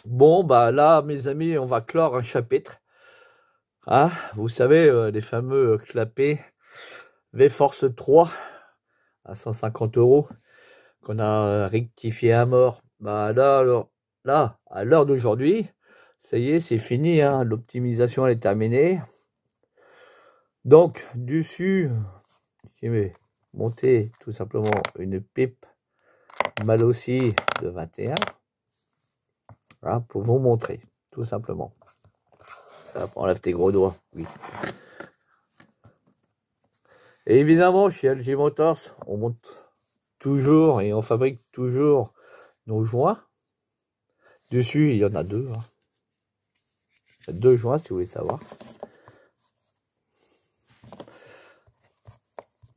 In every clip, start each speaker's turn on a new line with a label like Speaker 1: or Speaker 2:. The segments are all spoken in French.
Speaker 1: Bon, bah là, mes amis, on va clore un chapitre. Hein, vous savez, les fameux clapets V-Force 3 à 150 € qu'on a rectifié à mort. Bah là, là, à l'heure d'aujourd'hui, ça y est, c'est fini. Hein, l'optimisation elle est terminée. Donc, dessus, j'ai monté tout simplement une pipe Malossi de 21 hein, pour vous montrer, tout simplement. Hop, enlève tes gros doigts, oui. Et évidemment, chez LG Motors, on monte toujours et on fabrique toujours nos joints. Dessus, il y en a deux. Hein. Il y a deux joints, si vous voulez savoir.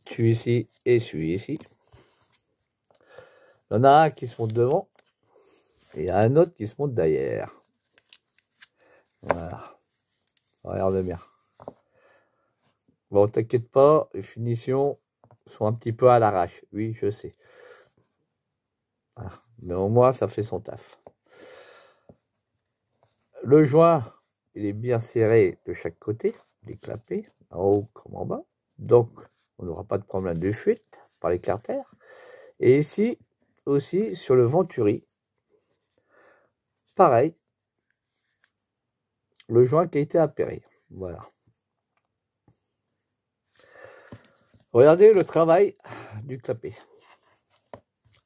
Speaker 1: Celui ici et celui ici. Il y en a un qui se monte devant et il y a un autre qui se monte derrière. Voilà. Regarde bien. Bon, t'inquiète pas, les finitions sont un petit peu à l'arrache. Oui, je sais. Voilà. Mais au moins, ça fait son taf. Le joint, il est bien serré de chaque côté, déclampé, en haut comme en bas. Donc, on n'aura pas de problème de fuite par les carters. Et ici, aussi, sur le venturi, pareil, le joint qui a été appairé. Voilà. Regardez le travail du clapet.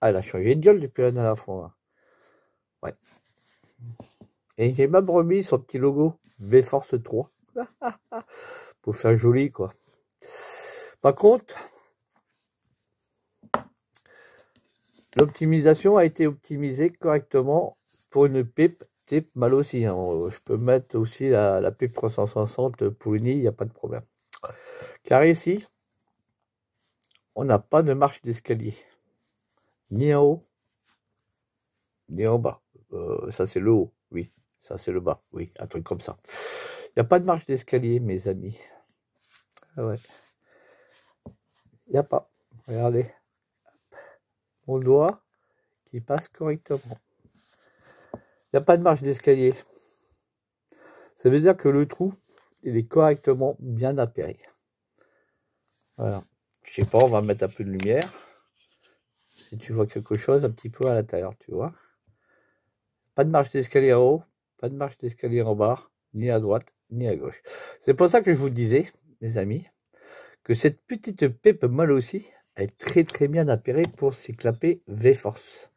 Speaker 1: Ah, il a changé de gueule depuis la dernière fois. Hein. Ouais. Et j'ai même remis son petit logo V-Force 3. Pour faire joli, quoi. Par contre, l'optimisation a été optimisée correctement pour une pipe type Malossi. Hein. Je peux mettre aussi la pipe 360 Pouligny, il n'y a pas de problème. Car ici, on n'a pas de marche d'escalier. Ni en haut, ni en bas. Ça, c'est le haut, oui. Ça, c'est le bas, oui. Un truc comme ça. Il n'y a pas de marche d'escalier, mes amis. Ah ouais. Il n'y a pas. Regardez. Mon doigt qui passe correctement. Il n'y a pas de marche d'escalier. Ça veut dire que le trou, il est correctement bien appairé. Voilà. Je sais pas, on va mettre un peu de lumière. Si tu vois quelque chose un petit peu à l'intérieur, tu vois. Pas de marche d'escalier en haut, pas de marche d'escalier en bas, ni à droite, ni à gauche. C'est pour ça que je vous disais, mes amis, que cette petite pipe Malossi est très très bien appairée pour ces clapets V-Force.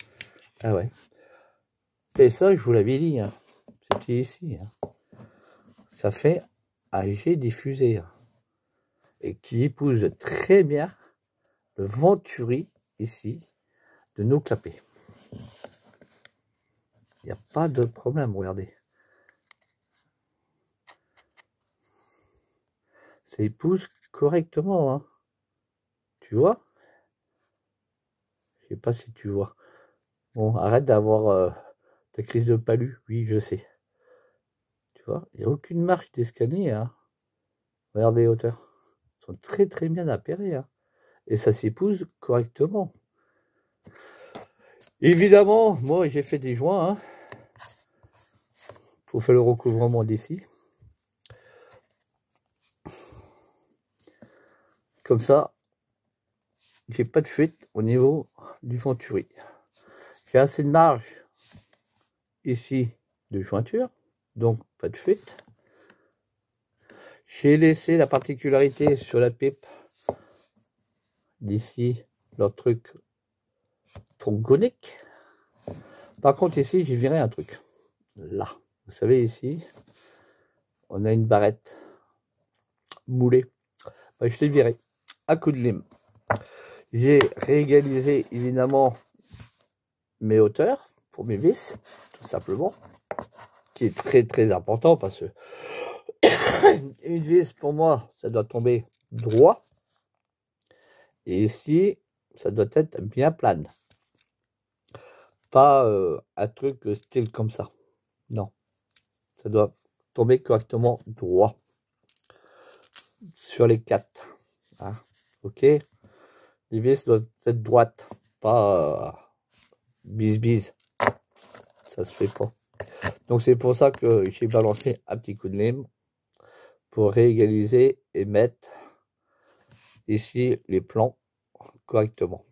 Speaker 1: Ah ouais. Et ça, je vous l'avais dit, hein. C'était ici. Hein. Ça fait AG diffusé. Hein. Et qui épouse très bien le venturi ici de nos clapets. Il n'y a pas de problème, regardez. Ça épouse correctement. Hein. Tu vois? Je sais pas si tu vois. Bon, arrête d'avoir ta crise de palu. Oui, je sais. Tu vois? Il n'y a aucune marche d'escalier. Hein. Regardez les hauteurs. Ils sont très très bien appairés. Hein. Et ça s'épouse correctement. Évidemment, moi j'ai fait des joints. Hein, pour faire le recouvrement d'ici. Comme ça, j'ai pas de fuite au niveau du venturi. J'ai assez de marge ici de jointure, donc pas de fuite. J'ai laissé la particularité sur la pipe d'ici leur truc trogonique. Par contre ici, j'ai viré un truc. Là, vous savez ici, on a une barrette moulée. Ben, je l'ai viré à coup de lime. J'ai réégalisé évidemment mes hauteurs pour mes vis, tout simplement, qui est très très important parce que une vis pour moi, ça doit tomber droit. Et ici, ça doit être bien plane. Pas un truc style comme ça. Non. Ça doit tomber correctement droit. Sur les quatre. Hein. Ok. Les vis doivent être droites. Pas bis. Ça se fait pas. Donc c'est pour ça que j'ai balancé un petit coup de lime pour réégaliser et mettre ici les plans correctement.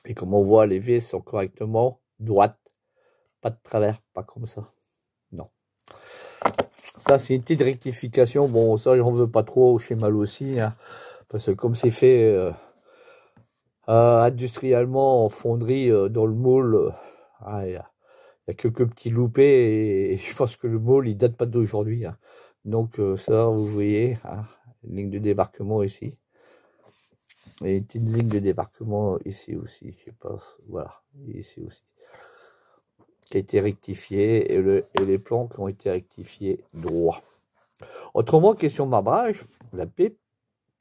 Speaker 1: Et comme on voit, les vis sont correctement droites, pas de travers, pas comme ça. Non. Ça, c'est une petite rectification. Bon, ça, j'en veux pas trop chez Mal aussi, hein, parce que comme c'est fait industriellement en fonderie dans le moule, il y a quelques petits loupés et je pense que le moule, il date pas d'aujourd'hui. Hein. Donc ça, vous voyez, hein, une ligne de débarquement ici. Et une petite ligne de débarquement ici aussi, je pense. Voilà, ici aussi. Qui a été rectifié et les plans qui ont été rectifiés droit. Autrement, question marbrage, la pipe,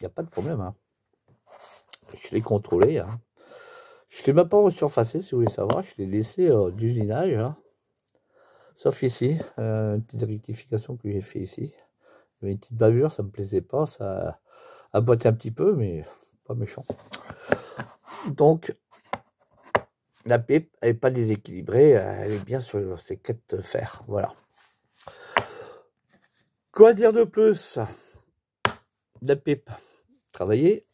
Speaker 1: il n'y a pas de problème. Hein. Je l'ai contrôlé. Hein. Je ne l'ai même pas surfacé, si vous voulez savoir. Je l'ai laissé d'usinage. Hein. Sauf ici, une petite rectification que j'ai fait ici. Il y avait une petite bavure, ça ne me plaisait pas. Ça a boité un petit peu, mais pas méchant. Donc, la pipe, elle n'est pas déséquilibrée. Elle est bien sur ses 4 fers. Voilà. Quoi dire de plus? La pipe travaillée.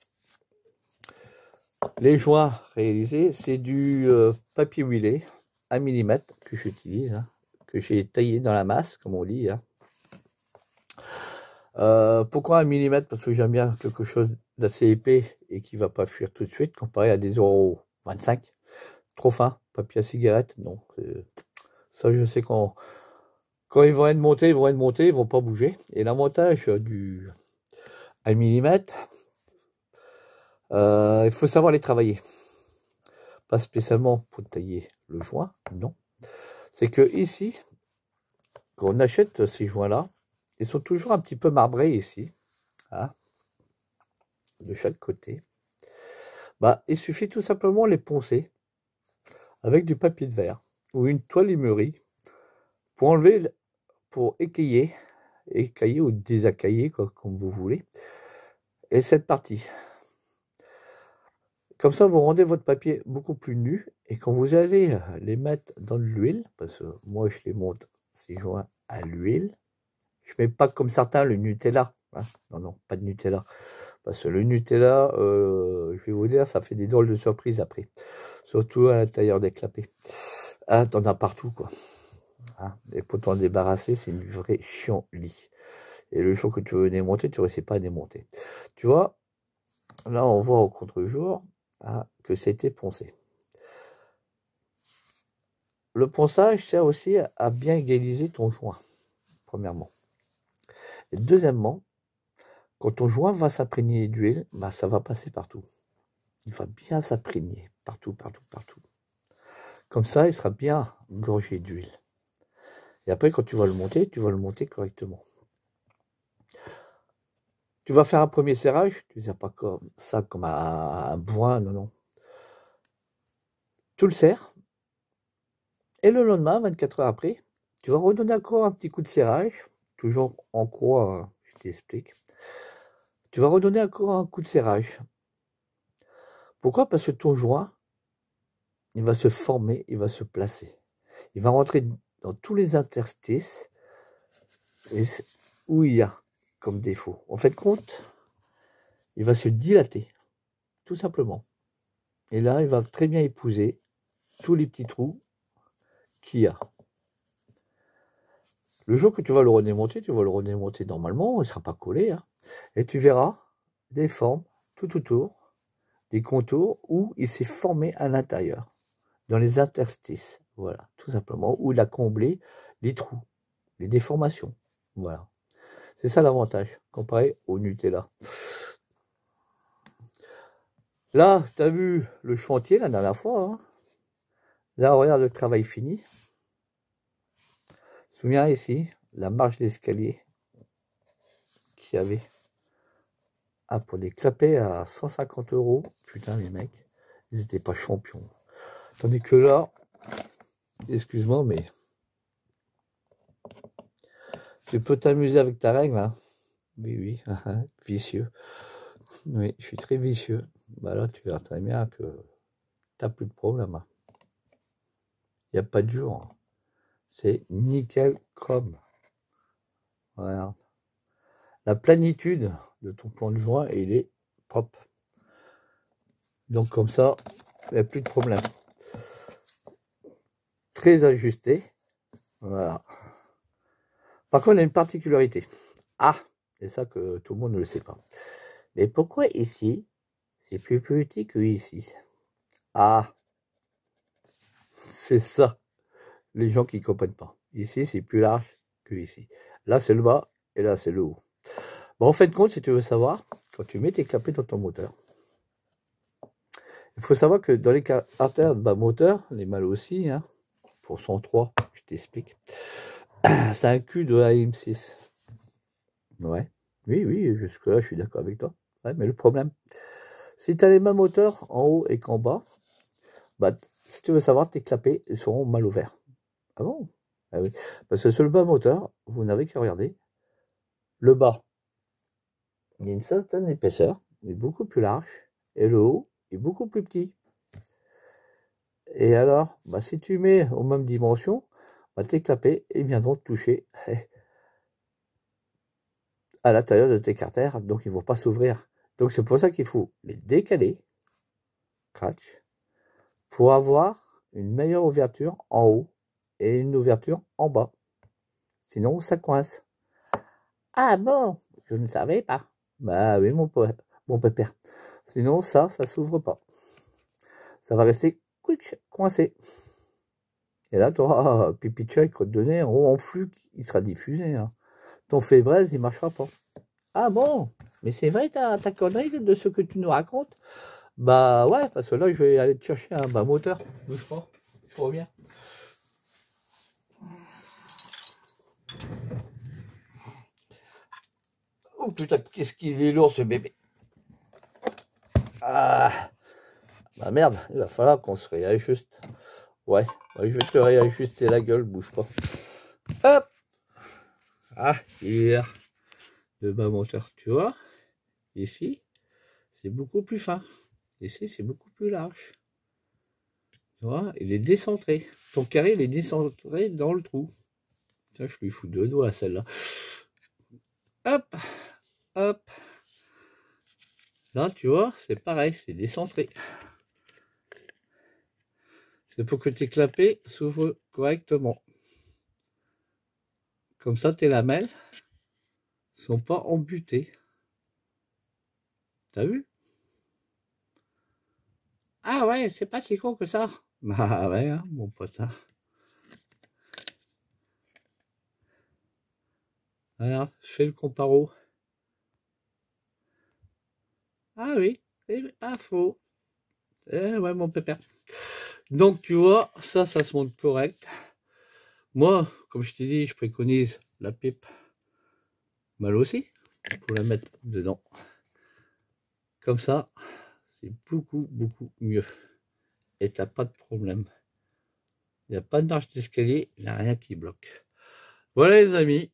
Speaker 1: Les joints réalisés, c'est du papier huilé, 1 mm que j'utilise, hein, que j'ai taillé dans la masse, comme on dit. Hein. Pourquoi 1 mm? Parce que j'aime bien quelque chose d'assez épais et qui ne va pas fuir tout de suite, comparé à des 0,25. Trop fin, papier à cigarette, non. Ça, je sais quand ils vont être montés, ils ne vont pas bouger. Et l'avantage du 1 mm, il faut savoir les travailler. Pas spécialement pour tailler le joint, non. C'est que ici, quand on achète ces joints-là, ils sont toujours un petit peu marbrés ici, hein, de chaque côté. Bah, il suffit tout simplement de les poncer avec du papier de verre ou une toile émeurie pour enlever, pour écailler ou désacailler, comme vous voulez, et cette partie. Comme ça, vous rendez votre papier beaucoup plus nu, et quand vous allez les mettre dans de l'huile, parce que moi je les monte ces joints à l'huile, je ne mets pas comme certains le Nutella, hein. Non, pas de Nutella, parce que le Nutella, je vais vous dire, ça fait des drôles de surprises après, surtout à l'intérieur des clapets. Ah, t'en as partout, quoi. Hein, et pour t'en débarrasser, c'est une vraie chiant-lit. Et le jour que tu veux démonter, tu ne réussis pas à démonter. Tu vois, là, on voit au contre-jour que c'était poncé. Le ponçage sert aussi à bien égaliser ton joint, premièrement. Et deuxièmement, quand ton joint va s'imprégner d'huile, bah, ça va passer partout. Il va bien s'imprégner partout. Comme ça, il sera bien gorgé d'huile. Et après, quand tu vas le monter correctement. Tu vas faire un premier serrage, tu ne serres pas comme ça, comme un bourrin, non. Tu le serres, et le lendemain, 24 heures après, tu vas redonner encore un petit coup de serrage, toujours en croix, je t'explique. Tu vas redonner encore un coup de serrage. Pourquoi? Parce que ton joint, il va se former, il va se placer. Il va rentrer dans tous les interstices où il y a comme défaut. En fait, compte, il va se dilater, tout simplement. Et là, il va très bien épouser tous les petits trous qu'il y a. Le jour que tu vas le redémonter normalement, il ne sera pas collé. Hein, et tu verras des formes tout autour, des contours où il s'est formé à l'intérieur, dans les interstices. Voilà, tout simplement, où il a comblé les trous, les déformations. Voilà. C'est ça l'avantage, comparé au Nutella. Là, tu as vu le chantier la dernière fois. Hein. Là, regarde le travail fini. Souviens ici, la marche d'escalier qu'il y avait. Ah, pour des clapets à 150 €. Putain, les mecs, ils n'étaient pas champions. Tandis que là, excuse-moi, mais tu peux t'amuser avec ta règle, hein. Oui, vicieux. Oui, je suis très vicieux. Bah là, tu verras très bien que tu n'as plus de problème. Il n'y a pas de jour. c'est nickel chrome. Voilà. La planitude de ton plan de joint, il est propre. Donc comme ça, il n'y a plus de problème. Très ajusté. Voilà. Par contre, il y a une particularité. Ah, c'est ça que tout le monde ne le sait pas. Mais pourquoi ici, c'est plus petit que ici? Ah, c'est ça. Les gens qui ne comprennent pas. Ici, c'est plus large que ici. Là, c'est le bas et là, c'est le haut. Bon, en fait, compte, si tu veux savoir, quand tu mets tes clapets dans ton moteur, il faut savoir que dans les carters de bas moteur, les mâles aussi, hein, pour 103, je t'explique, c'est un cul de AM6. Ouais, oui, jusque-là, je suis d'accord avec toi. Ouais, mais le problème, si tu as les mêmes moteurs en haut et qu'en bas, bah, si tu veux savoir, tes clapets seront mal ouverts. Ah bon? Ah oui. Parce que sur le bas moteur, vous n'avez qu'à regarder. Le bas, il y a une certaine épaisseur, mais beaucoup plus large, et le haut est beaucoup plus petit. Et alors, bah, si tu mets aux mêmes dimensions, bah, tes clapets ils viendront te toucher à l'intérieur de tes carters, donc ils ne vont pas s'ouvrir. Donc c'est pour ça qu'il faut les décaler, scratch, pour avoir une meilleure ouverture en haut et une ouverture en bas. Sinon, ça coince. Ah bon, je ne savais pas. Bah oui, mon pépère. Sinon, ça s'ouvre pas. Ça va rester coincé. Et là, tu auras pipi de chat et crotte de nez en haut en flux, il sera diffusé. Hein. Ton fébraise, il ne marchera pas. Ah bon, mais c'est vrai ta connerie de ce que tu nous racontes? Bah ouais, parce que là, je vais aller te chercher un bas moteur. Bouge pas, je reviens. Oh putain, qu'est-ce qu'il est lourd ce bébé. Ah, bah merde, il va falloir qu'on se réajuste. Ouais, je vais te réajuster la gueule, bouge pas. Hop. Ah, hier, le bas moteur, tu vois. Ici, c'est beaucoup plus fin. Ici, c'est beaucoup plus large. Tu vois, il est décentré. Ton carré, il est décentré dans le trou. Tiens, je lui fous 2 doigts à celle-là. Hop, hop. Là, tu vois, c'est pareil, c'est décentré. C'est pour que tes clapets s'ouvrent correctement. Comme ça, tes lamelles ne sont pas embutées. T'as vu? Ah ouais, c'est pas si con que ça. Bah ouais, hein, mon pote. Alors, je fais le comparo. Ah oui, c'est pas faux. Ouais, mon pépère. Donc, tu vois, ça se montre correct. Moi, comme je t'ai dit, je préconise la pipe mal aussi, pour la mettre dedans. Comme ça, c'est beaucoup mieux. Et t'as pas de problème. Il n'y a pas de marche d'escalier, il n'y a rien qui bloque. Voilà les amis.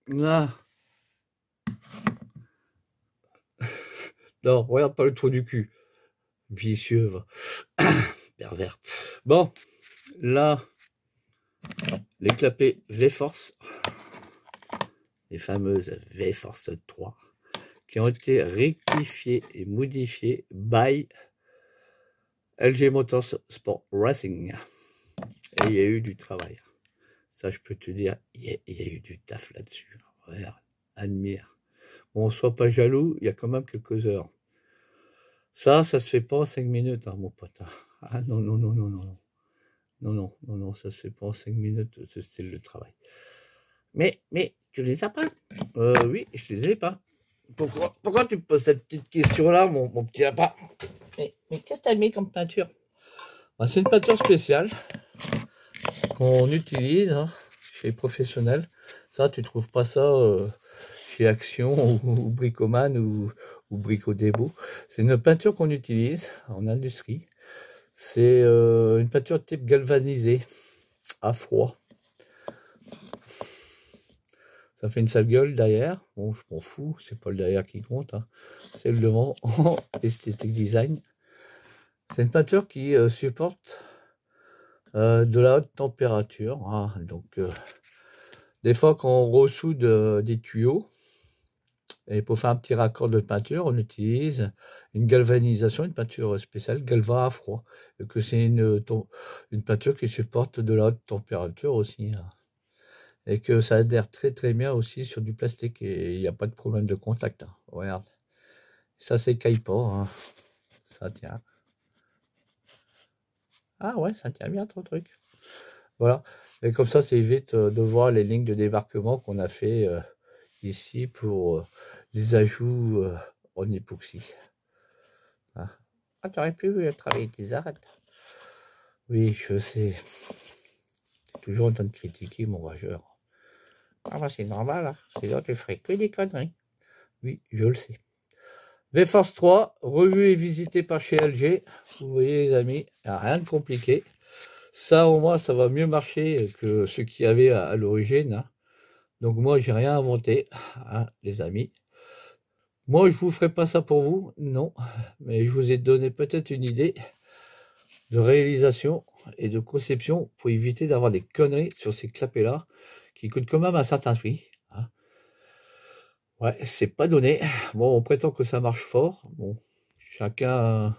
Speaker 1: Là. Non, regarde pas le trou du cul. Vicieux, va. Pervers. Bon, là, les clapets V-Force, les fameuses V-Force 3, qui ont été rectifiées et modifiées by LG Motorsport Racing. Et il y a eu du travail. Ça, je peux te dire, il y a eu du taf là-dessus. Regarde, admire. Bon, sois pas jaloux, il y a quand même quelques heures. Ça se fait pas en 5 minutes, hein, mon pote. Ah non, ça se fait pas en 5 minutes, ce style de travail. Mais, tu les as pas? Oui, je les ai pas. Pourquoi tu me poses cette petite question-là, mon petit lapin? Mais qu'est-ce que tu as mis comme peinture? C'est une peinture spéciale qu'on utilise chez les professionnels. Ça, tu trouves pas ça chez Action ou Bricoman ou Brico-Dépôt. C'est une peinture qu'on utilise en industrie. C'est une peinture type galvanisée, à froid. Ça fait une sale gueule derrière. Bon, je m'en fous, c'est pas le derrière qui compte. Hein. C'est le devant en esthétique design. C'est une peinture qui supporte de la haute température. Hein. Donc, des fois, quand on ressoude des tuyaux, et pour faire un petit raccord de peinture, on utilise une galvanisation, une peinture spéciale Galva à froid. Et que c'est une peinture qui supporte de la haute température aussi. Hein. Et que ça adhère très très bien aussi sur du plastique. Et il n'y a pas de problème de contact. Hein. Regarde. Ça s'écaille pas. Hein. Ça tient. Ah ouais, ça tient bien ton truc. Voilà. Et comme ça évite de voir les lignes de débarquement qu'on a fait ici pour les ajouts en époxy. Ah, tu aurais pu travailler tes arêtes. Oui, je sais. Toujours en train de critiquer mon rageur. Ah bah c'est normal, hein. Sinon tu ferais que des conneries. Oui, je le sais. V-Force 3, revu et visité par chez LG. Vous voyez les amis, il n'y a rien de compliqué. Ça au moins ça va mieux marcher que ce qu'il y avait à l'origine. Hein. Donc moi j'ai rien inventé, hein, les amis. Moi je vous ferai pas ça pour vous, non. Mais je vous ai donné peut-être une idée de réalisation et de conception pour éviter d'avoir des conneries sur ces clapets-là qui coûtent quand même un certain prix. Hein. Ouais, c'est pas donné. Bon, on prétend que ça marche fort. Bon, chacun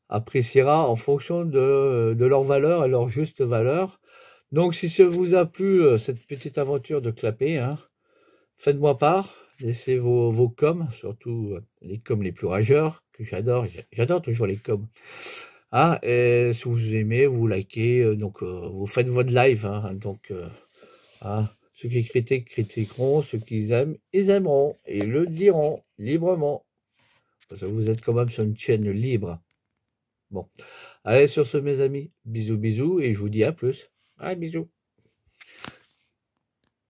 Speaker 1: appréciera en fonction de leur valeur et leur juste valeur. Donc, si ça vous a plu, cette petite aventure de clapet, hein, faites-moi part. Laissez vos coms, surtout les coms les plus rageurs, que j'adore. J'adore toujours les coms. Ah, et si vous aimez, vous likez, donc vous faites votre live. Hein, donc, ceux qui critiquent, critiqueront. Ceux qui aiment, ils aimeront. Et ils le diront librement. Parce que vous êtes quand même sur une chaîne libre. Bon. Allez, sur ce, mes amis. Bisous, bisous. Et je vous dis à plus. Allez, bisous.